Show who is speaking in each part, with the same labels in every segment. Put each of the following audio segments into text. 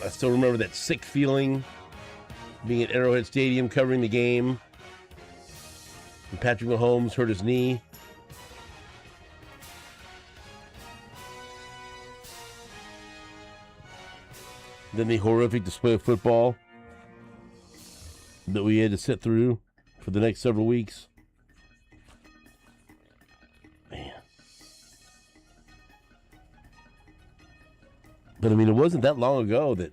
Speaker 1: I still remember that sick feeling being at Arrowhead Stadium covering the game. And Patrick Mahomes hurt his knee. Then the horrific display of football that we had to sit through for the next several weeks. Man. But, I mean, it wasn't that long ago that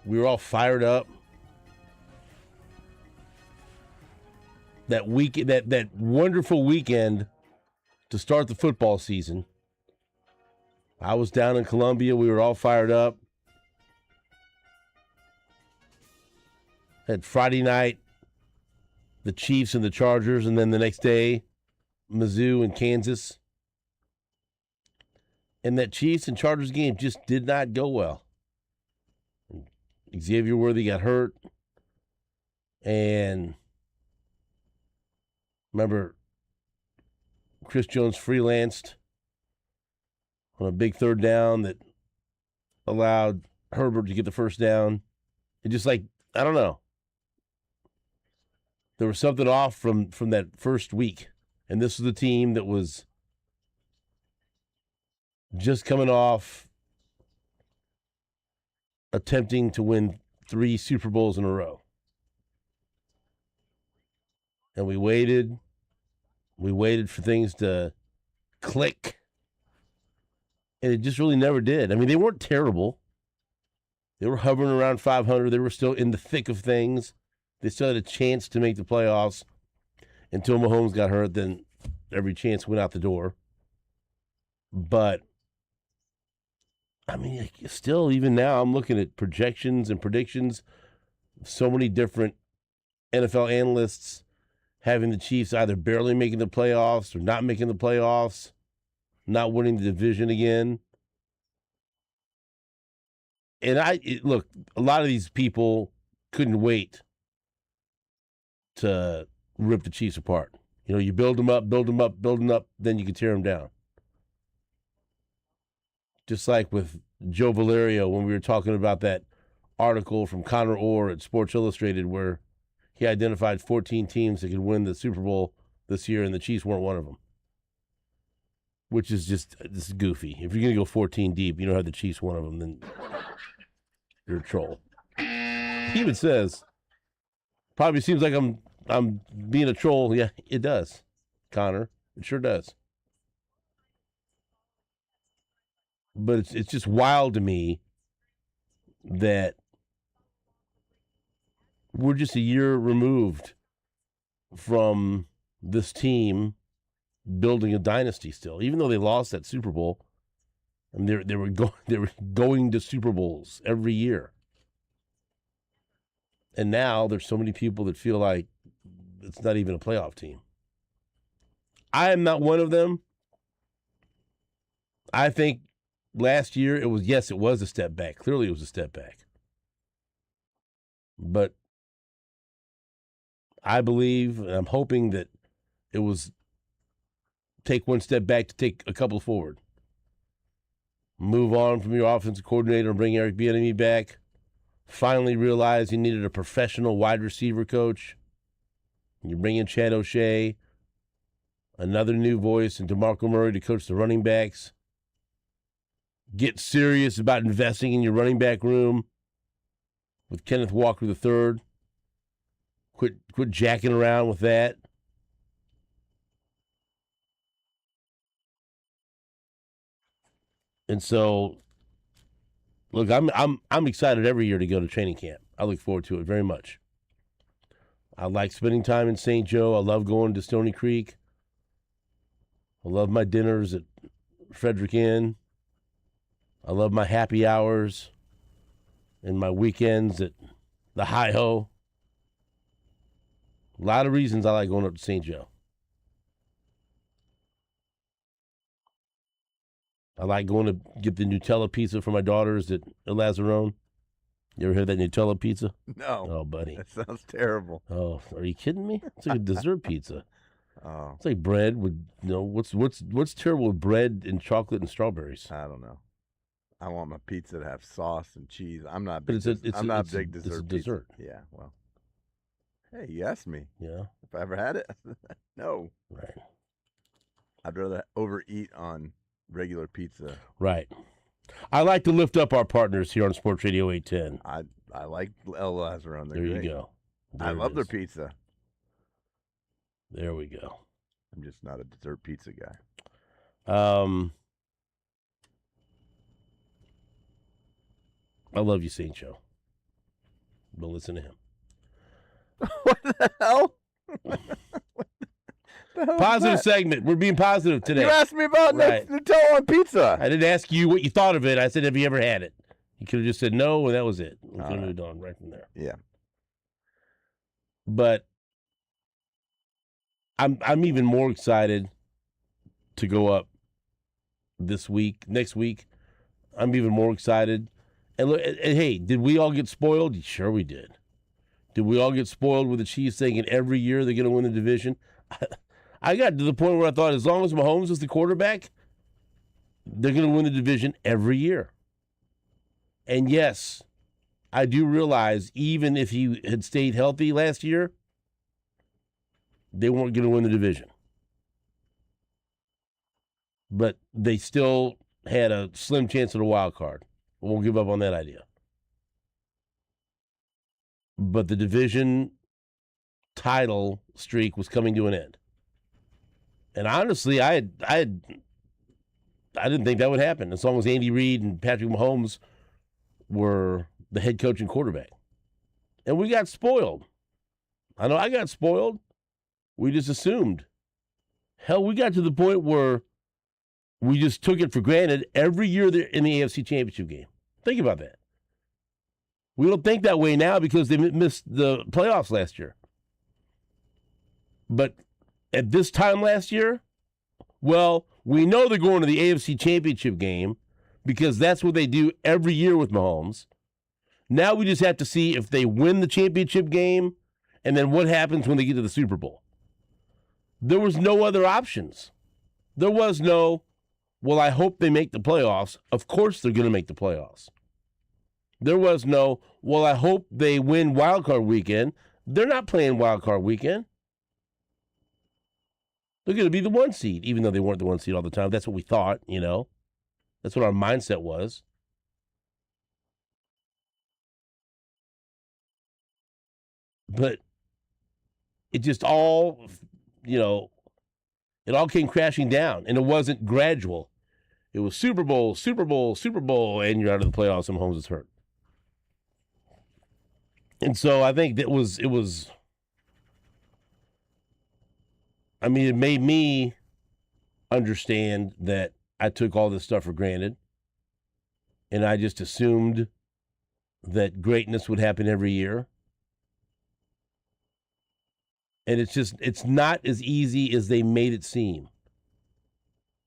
Speaker 1: we were all fired up. That week, that wonderful weekend to start the football season. I was down in Columbia. We were all fired up. Had Friday night, the Chiefs and the Chargers, and then the next day, Mizzou and Kansas. And that Chiefs and Chargers game just did not go well. Xavier Worthy got hurt. And remember, Chris Jones freelanced on a big third down that allowed Herbert to get the first down. It just I don't know. There was something off from that first week. And this was the team that was just coming off attempting to win 3 Super Bowls in a row. And we waited for things to click. And it just really never did. I mean, they weren't terrible. They were hovering around 500. They were still in the thick of things. They still had a chance to make the playoffs until Mahomes got hurt. Then every chance went out the door. But, I mean, still, even now, I'm looking at projections and predictions. So many different NFL analysts having the Chiefs either barely making the playoffs or not making the playoffs, not winning the division again. And look, a lot of these people couldn't wait to rip the Chiefs apart. You know, you build them up, then you can tear them down. Just like with Joe Valerio when we were talking about that article from Connor Orr at Sports Illustrated where he identified 14 teams that could win the Super Bowl this year, and the Chiefs weren't one of them. Which is this is goofy. If you're going to go 14 deep, you don't have the Chiefs one of them, then you're a troll. He even says, probably seems like I'm being a troll. Yeah, it does, Connor. It sure does. But it's just wild to me that we're just a year removed from this team building a dynasty still, even though they lost that Super Bowl. And they were going to Super Bowls every year. And now there's so many people that feel like it's not even a playoff team. I am not one of them. I think last year it was a step back. Clearly it was a step back. But I believe, and I'm hoping that it was take one step back to take a couple forward. Move on from your offensive coordinator and bring Eric Bieniemy back. Finally realize you needed a professional wide receiver coach. You bring in Chad O'Shea, another new voice, and DeMarco Murray to coach the running backs. Get serious about investing in your running back room with Kenneth Walker III. Quit jacking around with that. And so, look, I'm excited every year to go to training camp. I look forward to it very much. I like spending time in St. Joe. I love going to Stony Creek. I love my dinners at Frederick Inn. I love my happy hours and my weekends at the Hi-Ho. A lot of reasons I like going up to St. Joe. I like going to get the Nutella pizza for my daughters at Lazzarone. You ever had that Nutella pizza?
Speaker 2: No.
Speaker 1: Oh, buddy.
Speaker 2: That sounds terrible.
Speaker 1: Oh, are you kidding me? It's like a dessert pizza.
Speaker 2: Oh.
Speaker 1: It's like bread with, what's terrible with bread and chocolate and strawberries?
Speaker 2: I don't know. I want my pizza to have sauce and cheese. I'm not.
Speaker 1: But
Speaker 2: I'm not a big dessert.
Speaker 1: It's a dessert.
Speaker 2: Pizza. Yeah. Well. Hey, you asked me.
Speaker 1: Yeah.
Speaker 2: If I ever had it. No.
Speaker 1: Right.
Speaker 2: I'd rather overeat on regular pizza.
Speaker 1: Right. I like to lift up our partners here on Sports Radio 810.
Speaker 2: I like El Lazaron.
Speaker 1: There you go.
Speaker 2: I love their pizza.
Speaker 1: There we go.
Speaker 2: I'm just not a dessert pizza guy.
Speaker 1: I love you, Saint Joe. Don't listen to him.
Speaker 2: What the hell?
Speaker 1: Positive segment. We're being positive today.
Speaker 2: You asked me about Nutella on pizza.
Speaker 1: I didn't ask you what you thought of it. I said, have you ever had it? You could have just said no, and that was it. We could have moved on right from there.
Speaker 2: Yeah.
Speaker 1: But I'm even more excited to go up next week. I'm even more excited. And look, and hey, did we all get spoiled? Sure we did. Did we all get spoiled with the Chiefs thinking every year they're going to win the division? I got to the point where I thought as long as Mahomes is the quarterback, they're going to win the division every year. And yes, I do realize even if he had stayed healthy last year, they weren't going to win the division. But they still had a slim chance at a wild card. I won't give up on that idea. But the division title streak was coming to an end. And honestly, I didn't think that would happen as long as Andy Reid and Patrick Mahomes were the head coach and quarterback. And we got spoiled. I know I got spoiled. We just assumed. Hell, we got to the point where we just took it for granted every year they're in the AFC Championship game. Think about that. We don't think that way now because they missed the playoffs last year. But at this time last year, well, we know they're going to the AFC Championship game because that's what they do every year with Mahomes. Now we just have to see if they win the championship game and then what happens when they get to the Super Bowl. There was no other options. There was no, well, I hope they make the playoffs. Of course they're going to make the playoffs. There was no, well, I hope they win Wild Card Weekend. They're not playing Wild Card Weekend. They're going to be the 1 seed, even though they weren't the 1 seed all the time. That's what we thought, you know. That's what our mindset was. But it just all, you know, it all came crashing down, and it wasn't gradual. It was Super Bowl, Super Bowl, Super Bowl, and you're out of the playoffs and Mahomes is hurt. And so I think it was, I mean, it made me understand that I took all this stuff for granted, and I just assumed that greatness would happen every year. And it's not as easy as they made it seem.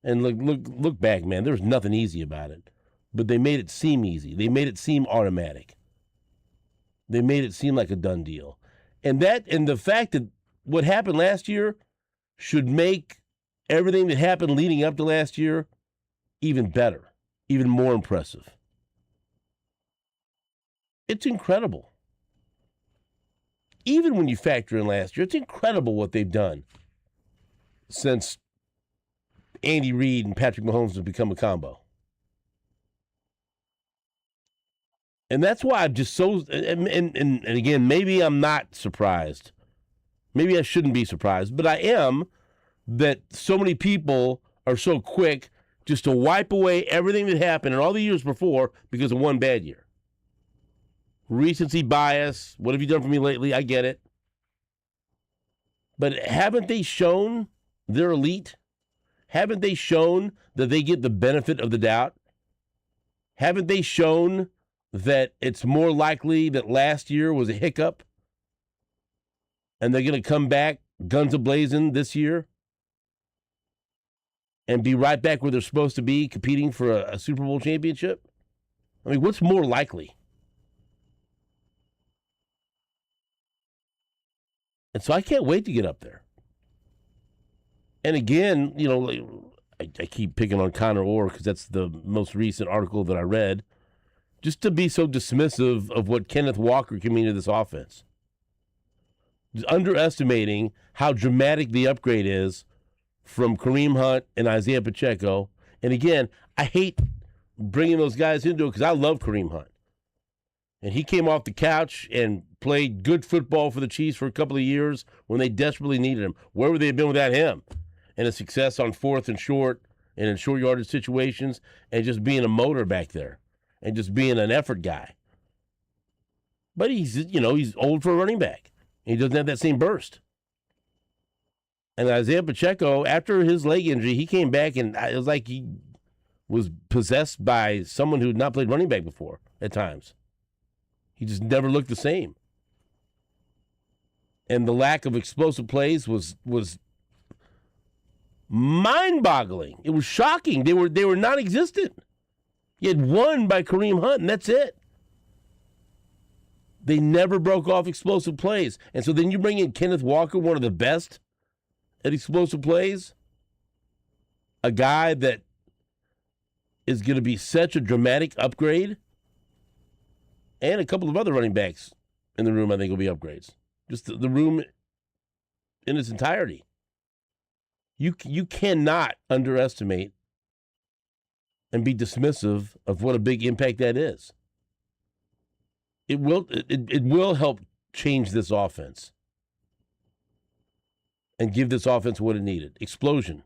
Speaker 1: And look back, man, there was nothing easy about it. But they made it seem easy. They made it seem automatic. They made it seem like a done deal. And the fact that what happened last year should make everything that happened leading up to last year even better, even more impressive. It's incredible. Even when you factor in last year, it's incredible what they've done since Andy Reid and Patrick Mahomes have become a combo. And that's why I'm just so, and again, maybe I'm not surprised. Maybe I shouldn't be surprised, but I am that so many people are so quick just to wipe away everything that happened in all the years before because of one bad year. Recency bias, what have you done for me lately? I get it. But haven't they shown they're elite? Haven't they shown that they get the benefit of the doubt? Haven't they shown that it's more likely that last year was a hiccup and they're going to come back guns a-blazing this year and be right back where they're supposed to be competing for a Super Bowl championship? I mean, what's more likely? And so I can't wait to get up there. And again, you know, I keep picking on Connor Orr because that's the most recent article that I read, just to be so dismissive of what Kenneth Walker can mean to this offense. Just underestimating how dramatic the upgrade is from Kareem Hunt and Isaiah Pacheco. And again, I hate bringing those guys into it because I love Kareem Hunt. And he came off the couch and played good football for the Chiefs for a couple of years when they desperately needed him. Where would they have been without him? And his success on fourth and short and in short yardage situations and just being a motor back there and just being an effort guy. But he's old for a running back. He doesn't have that same burst. And Isaiah Pacheco, after his leg injury, he came back and it was like he was possessed by someone who had not played running back before at times. He just never looked the same. And the lack of explosive plays was mind-boggling. It was shocking. They were non-existent. You had one by Kareem Hunt, and that's it. They never broke off explosive plays. And so then you bring in Kenneth Walker, one of the best at explosive plays, a guy that is going to be such a dramatic upgrade, and a couple of other running backs in the room I think will be upgrades. Just the room in its entirety. You cannot underestimate and be dismissive of what a big impact that is. It will help change this offense and give this offense what it needed. Explosion.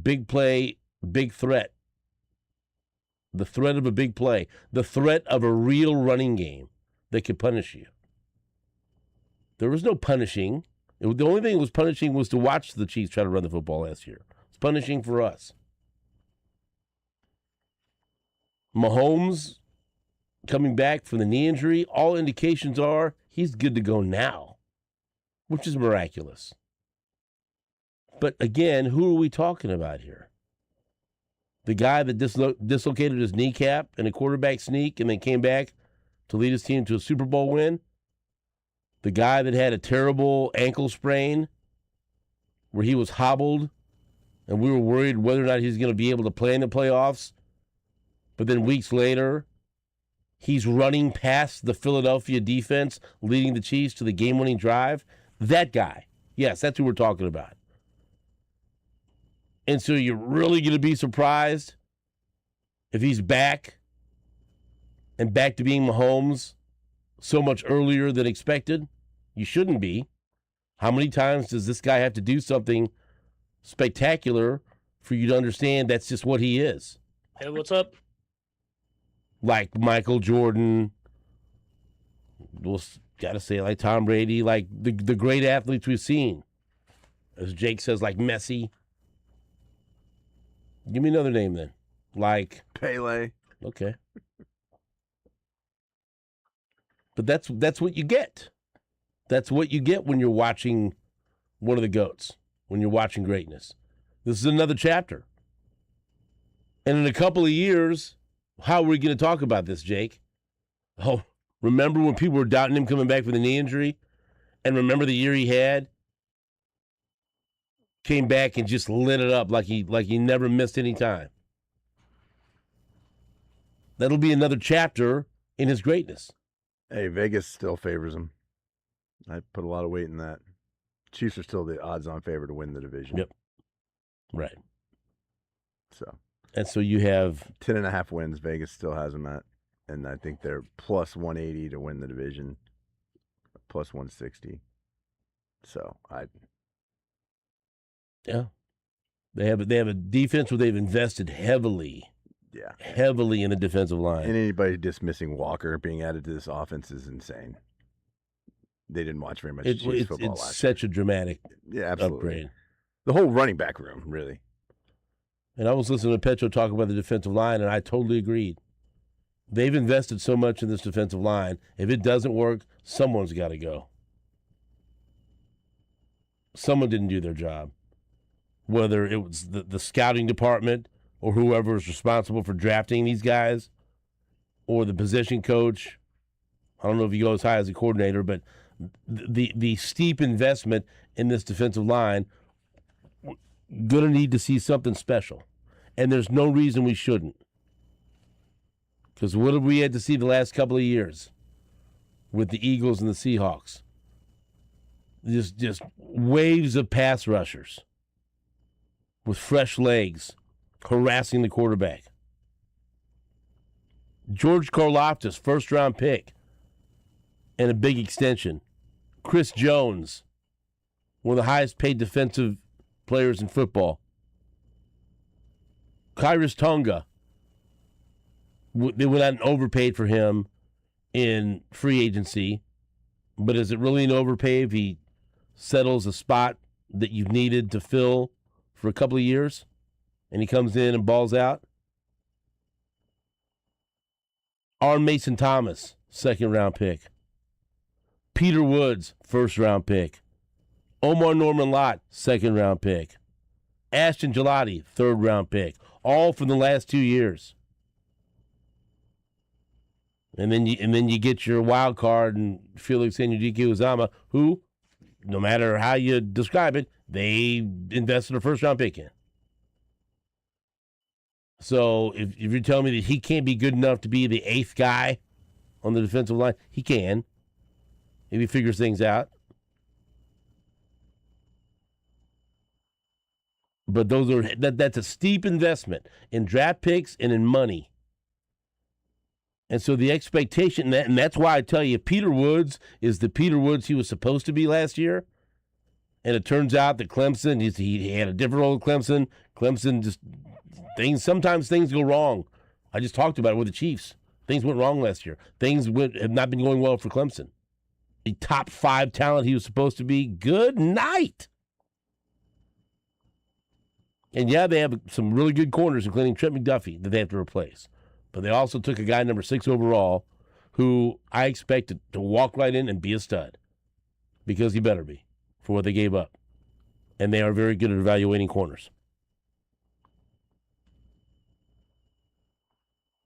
Speaker 1: Big play, big threat. The threat of a big play. The threat of a real running game that could punish you. There was no punishing. The only thing that was punishing was to watch the Chiefs try to run the football last year. It's punishing for us. Mahomes coming back from the knee injury, all indications are he's good to go now, which is miraculous. But again, who are we talking about here? The guy that dislocated his kneecap in a quarterback sneak and then came back to lead his team to a Super Bowl win? The guy that had a terrible ankle sprain where he was hobbled and we were worried whether or not he's going to be able to play in the playoffs. But then weeks later, he's running past the Philadelphia defense, leading the Chiefs to the game-winning drive. That guy. Yes, that's who we're talking about. And so you're really going to be surprised if he's back and back to being Mahomes so much earlier than expected? You shouldn't be. How many times does this guy have to do something spectacular for you to understand that's just what he is?
Speaker 3: Hey, what's up?
Speaker 1: Like Michael Jordan, we'll gotta say like Tom Brady, like the great athletes we've seen. As Jake says, like Messi. Give me another name then. Like
Speaker 2: Pele.
Speaker 1: Okay. But that's what you get. That's what you get when you're watching one of the GOATs, when you're watching greatness. This is another chapter. And in a couple of years, how are we going to talk about this, Jake? Oh, remember when people were doubting him coming back from the knee injury? And remember the year he had? Came back and just lit it up like he never missed any time. That'll be another chapter in his greatness.
Speaker 2: Hey, Vegas still favors him. I put a lot of weight in that. Chiefs are still the odds-on favorite to win the division.
Speaker 1: Yep. Right.
Speaker 2: So.
Speaker 1: And so you have
Speaker 2: 10.5 wins. Vegas still has them at, and I think they're plus 180 to win the division, plus 160. So
Speaker 1: yeah, they have a defense where they've invested heavily in the defensive line.
Speaker 2: And anybody dismissing Walker being added to this offense is insane. They didn't watch very much Chiefs football last year.
Speaker 1: It's such a dramatic upgrade.
Speaker 2: The whole running back room, really.
Speaker 1: And I was listening to Petro talk about the defensive line, and I totally agreed. They've invested so much in this defensive line. If it doesn't work, someone's got to go. Someone didn't do their job. Whether it was the scouting department or whoever was responsible for drafting these guys or the position coach. I don't know if you go as high as a coordinator, but the steep investment in this defensive line going to need to see something special. And there's no reason we shouldn't. Because what have we had to see the last couple of years with the Eagles and the Seahawks? Just waves of pass rushers with fresh legs harassing the quarterback. George Karlaftis, first-round pick, and a big extension. Chris Jones, one of the highest-paid defensive players in football. Kyrus Tonga, they went out and overpaid for him in free agency, but is it really an overpay if he settles a spot that you've needed to fill for a couple of years and he comes in and balls out? R. Mason Thomas, second-round pick. Peter Woods, first-round pick. Omar Norman Lott, second-round pick. Ashton Gelati, third-round pick. All from the last 2 years. And then you get your wild card and Felix Uzama, who, no matter how you describe it, they invested a first-round pick in. So if you're telling me that he can't be good enough to be the eighth guy on the defensive line, he can. If he figures things out. But that's a steep investment in draft picks and in money. And so the expectation, and that's why I tell you, Peter Woods is the Peter Woods he was supposed to be last year. And it turns out that Clemson, he had a different role at Clemson. Clemson sometimes things go wrong. I just talked about it with the Chiefs. Things went wrong last year. Things have not been going well for Clemson. The top 5 talent he was supposed to be, good night. And yeah, they have some really good corners, including Trent McDuffie, that they have to replace. But they also took a guy number 6 overall who I expected to walk right in and be a stud. Because he better be for what they gave up. And they are very good at evaluating corners.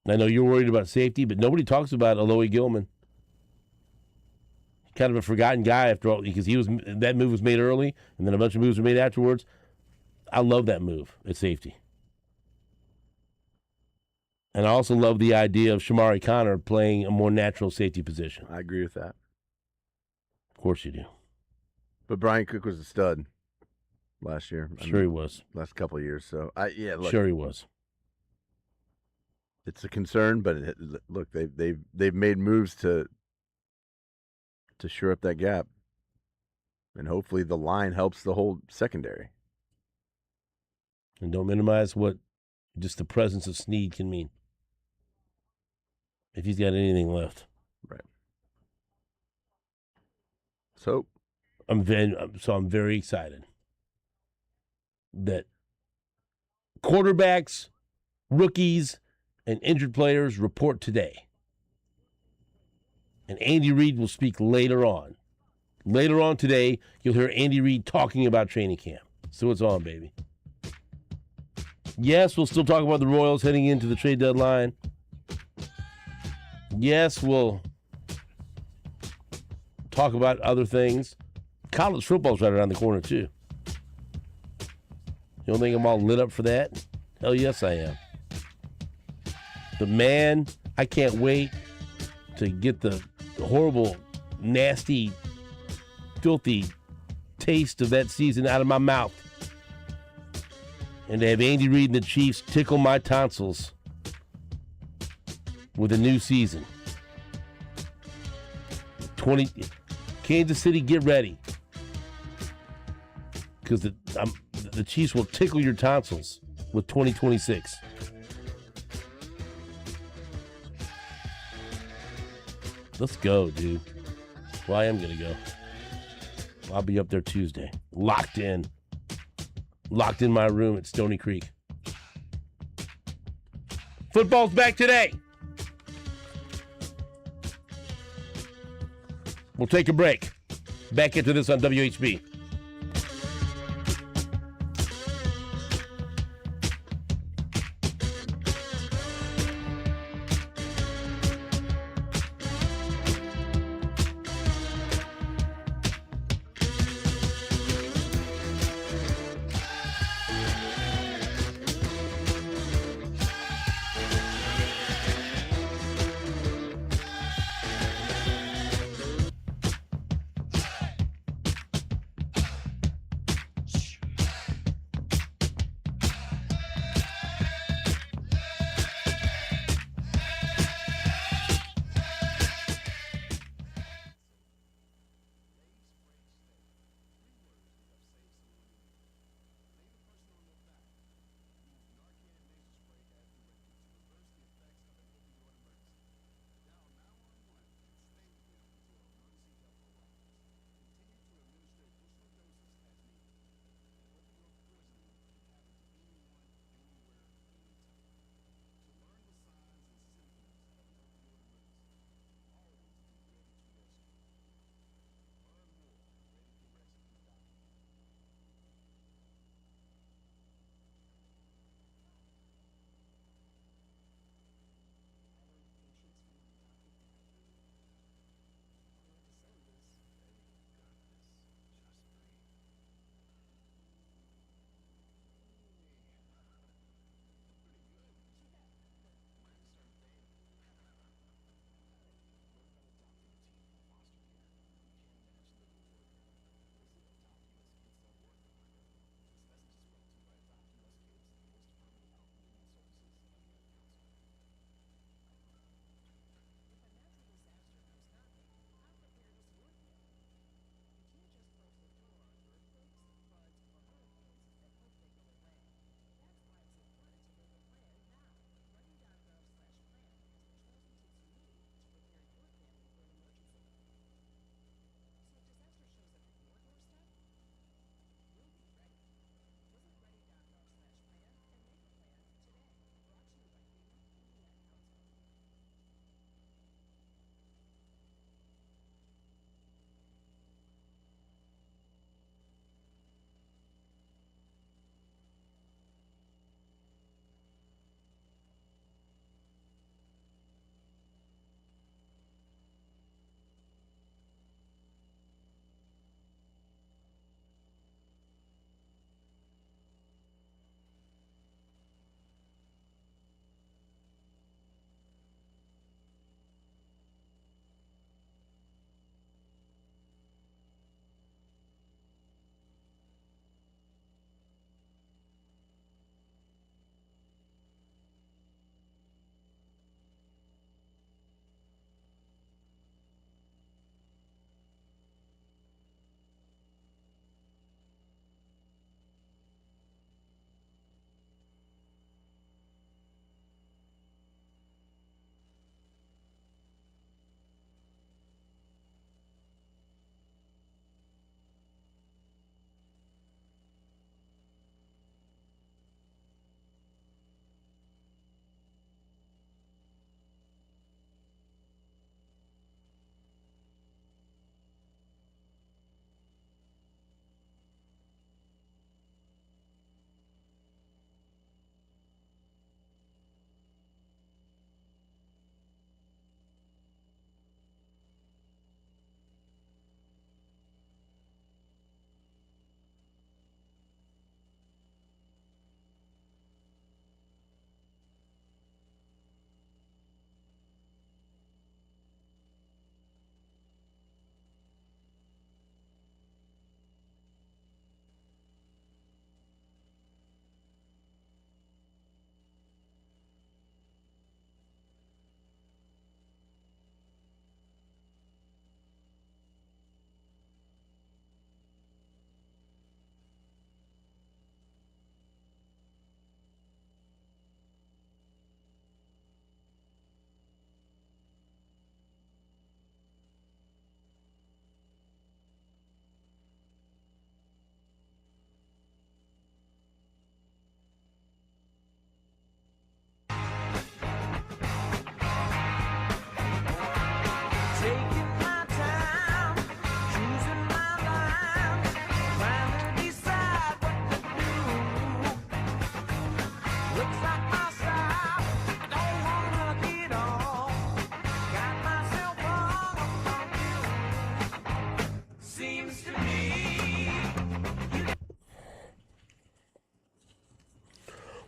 Speaker 1: I know you're worried about safety, but nobody talks about Aloy Gilman. Kind of a forgotten guy after all, because that move was made early, and then a bunch of moves were made afterwards. I love that move at safety. And I also love the idea of Shamari Connor playing a more natural safety position.
Speaker 2: I agree with that.
Speaker 1: Of course you do.
Speaker 2: But Brian Cook was a stud last year.
Speaker 1: He was.
Speaker 2: Last couple of years. So, look,
Speaker 1: sure he was.
Speaker 2: It's a concern, but look, they've made moves to shore up that gap. And hopefully the line helps the whole secondary.
Speaker 1: And don't minimize what just the presence of Snead can mean. If he's got anything left.
Speaker 2: Right. So
Speaker 1: I'm very excited that quarterbacks, rookies, and injured players report today. And Andy Reid will speak later on. Later on today, you'll hear Andy Reid talking about training camp. So it's on, baby. Yes, we'll still talk about the Royals heading into the trade deadline. Yes, we'll talk about other things. College football's right around the corner, too. You don't think I'm all lit up for that? Hell yes, I am. But man, I can't wait to get the horrible, nasty, filthy taste of that season out of my mouth. And to have Andy Reid and the Chiefs tickle my tonsils with a new season. Kansas City, get ready. Because the Chiefs will tickle your tonsils with 2026. Let's go, dude. Well, I am going to go. I'll be up there Tuesday. Locked in my room at Stony Creek. Football's back today. We'll take a break. Back into this on WHB.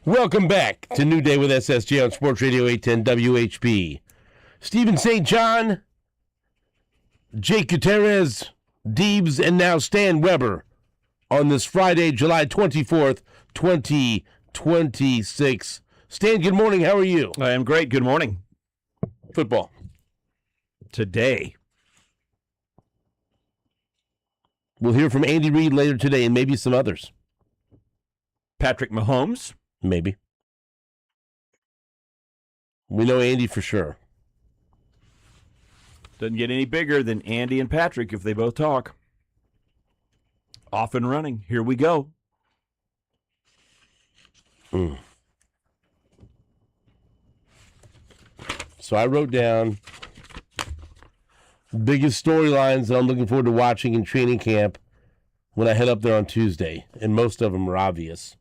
Speaker 1: Welcome back to New Day with SSJ on Sports Radio 810 WHB. Stephen St. John, Jake Gutierrez, Deebs, and now Stan Weber on this Friday, July 24th, 2026. Stan, good morning. How are you?
Speaker 3: I am great. Good morning.
Speaker 1: Football.
Speaker 3: Today.
Speaker 1: We'll hear from Andy Reid later today and maybe some others.
Speaker 3: Patrick Mahomes.
Speaker 1: Maybe. We know Andy for sure.
Speaker 3: Doesn't get any bigger than Andy and Patrick if they both talk. Off and running. Here we go.
Speaker 1: So I wrote down biggest storylines that I'm looking forward to watching in training camp when I head up there on Tuesday, and most of them are obvious.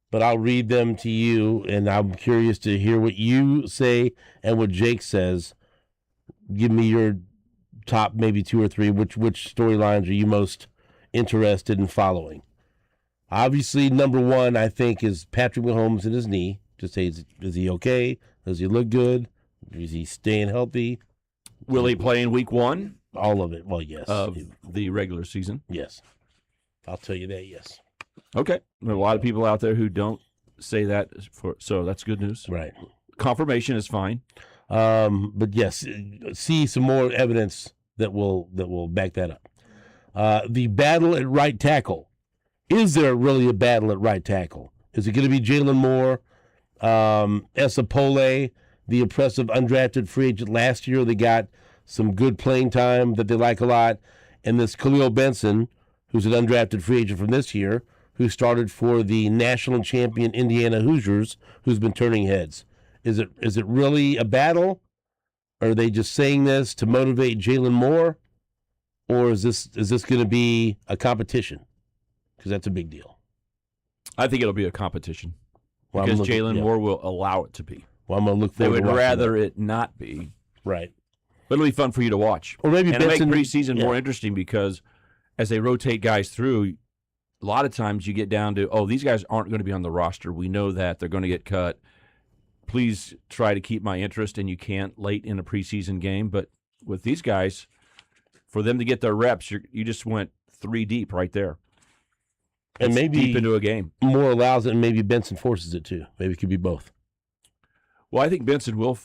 Speaker 1: But I'll read them to you, and I'm curious to hear what you say and what Jake says. Give me your top maybe two or three. Which storylines are you most interested in following? Obviously, number one, I think, is Patrick Mahomes and his knee. Just say, is he okay? Does he look good? Is he staying healthy?
Speaker 3: Will he play in week one?
Speaker 1: All of it. Well, yes.
Speaker 3: Of the regular season?
Speaker 1: Yes. I'll tell you that, yes.
Speaker 3: Okay. There are a lot of people out there who don't say that, so that's good news.
Speaker 1: Right.
Speaker 3: Confirmation is fine.
Speaker 1: But yes, see some more evidence that will back that up. The battle at right tackle. Is there really a battle at right tackle? Is it going to be Jalen Moore, Esapole, the impressive undrafted free agent last year? They got some good playing time that they like a lot, and this Khalil Benson, who's an undrafted free agent from this year, who started for the national champion Indiana Hoosiers, who's been turning heads. Is it really a battle? Or are they just saying this to motivate Jalen Moore? Or is this going to be a competition? Because that's a big deal.
Speaker 3: I think it'll be a competition.
Speaker 1: Well,
Speaker 3: because Jalen Moore will allow it to be.
Speaker 1: Well, I'm going to look
Speaker 3: They
Speaker 1: forward
Speaker 3: would
Speaker 1: to
Speaker 3: rather it not be.
Speaker 1: Right.
Speaker 3: But it'll be fun for you to watch.
Speaker 1: Or maybe
Speaker 3: and
Speaker 1: Benson,
Speaker 3: it'll make preseason more interesting because as they rotate guys through, a lot of times you get down to, these guys aren't going to be on the roster. We know that. They're going to get cut. Please try to keep my interest, and you can't late in a preseason game. But with these guys, for them to get their reps, you just went 3 deep right there.
Speaker 1: And maybe
Speaker 3: deep into a game.
Speaker 1: Moore allows it, and maybe Benson forces it too. Maybe it could be both.
Speaker 3: Well, I think Benson will.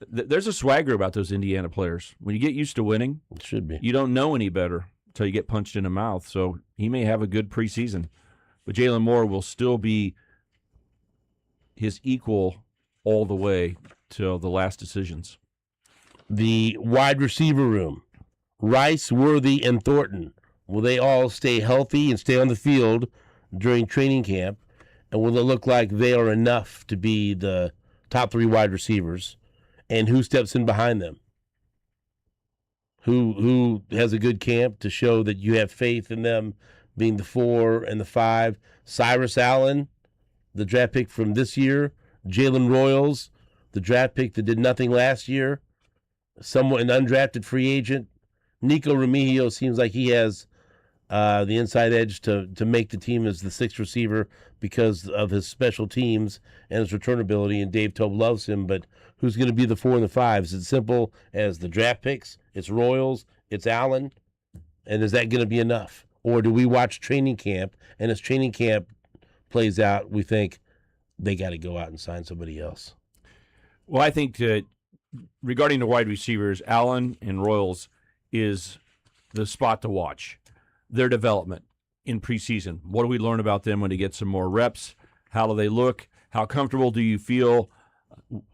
Speaker 3: There's a swagger about those Indiana players. When you get used to winning,
Speaker 1: It should be.
Speaker 3: you don't know any better until you get punched in the mouth. So he may have a good preseason. But Jalen Moore will still be his equal all the way till the last decisions.
Speaker 1: The wide receiver room. Rice, Worthy, and Thornton. Will they all stay healthy and stay on the field during training camp? And will it look like they are enough to be the top 3 wide receivers? And who steps in behind them? Who has a good camp to show that you have faith in them being the 4 and the 5? Cyrus Allen, the draft pick from this year. Jalen Royals, the draft pick that did nothing last year. An undrafted free agent. Nico Remigio seems like he has the inside edge to make the team as the 6th receiver because of his special teams and his return ability, and Dave Tobe loves him, but who's going to be the 4 and the 5? Is it simple as the draft picks? It's Royals, it's Allen, and is that going to be enough? Or do we watch training camp, and as training camp plays out, we think they got to go out and sign somebody else?
Speaker 3: Well, I think regarding the wide receivers, Allen and Royals is the spot to watch. Their development in preseason. What do we learn about them when they get some more reps? How do they look? How comfortable do you feel?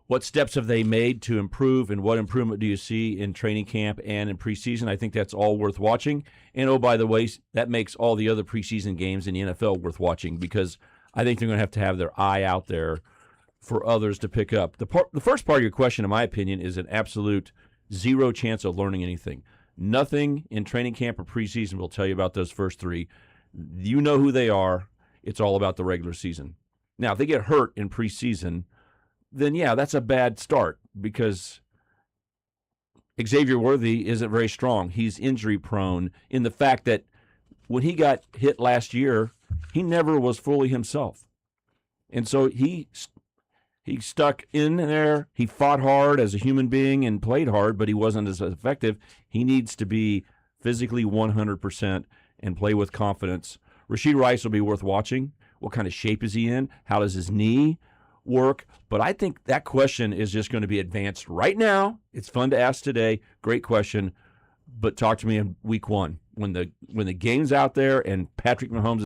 Speaker 3: What steps have they made to improve, and what improvement do you see in training camp and in preseason? I think that's all worth watching. And, oh, by the way, that makes all the other preseason games in the NFL worth watching because I think they're going to have their eye out there for others to pick up. The first part of your question, in my opinion, is an absolute zero chance of learning anything. Nothing in training camp or preseason will tell you about those first 3. You know who they are. It's all about the regular season. Now, if they get hurt in preseason, then, yeah, that's a bad start because Xavier Worthy isn't very strong. He's injury-prone in the fact that when he got hit last year, he never was fully himself. And so he stuck in there. He fought hard as a human being and played hard, but he wasn't as effective. He needs to be physically 100% and play with confidence. Rashid Rice will be worth watching. What kind of shape is he in? How does his knee work? But I think that question is just going to be advanced right now. It's fun to ask today. Great question. But talk to me in week 1 when the game's out there and Patrick Mahomes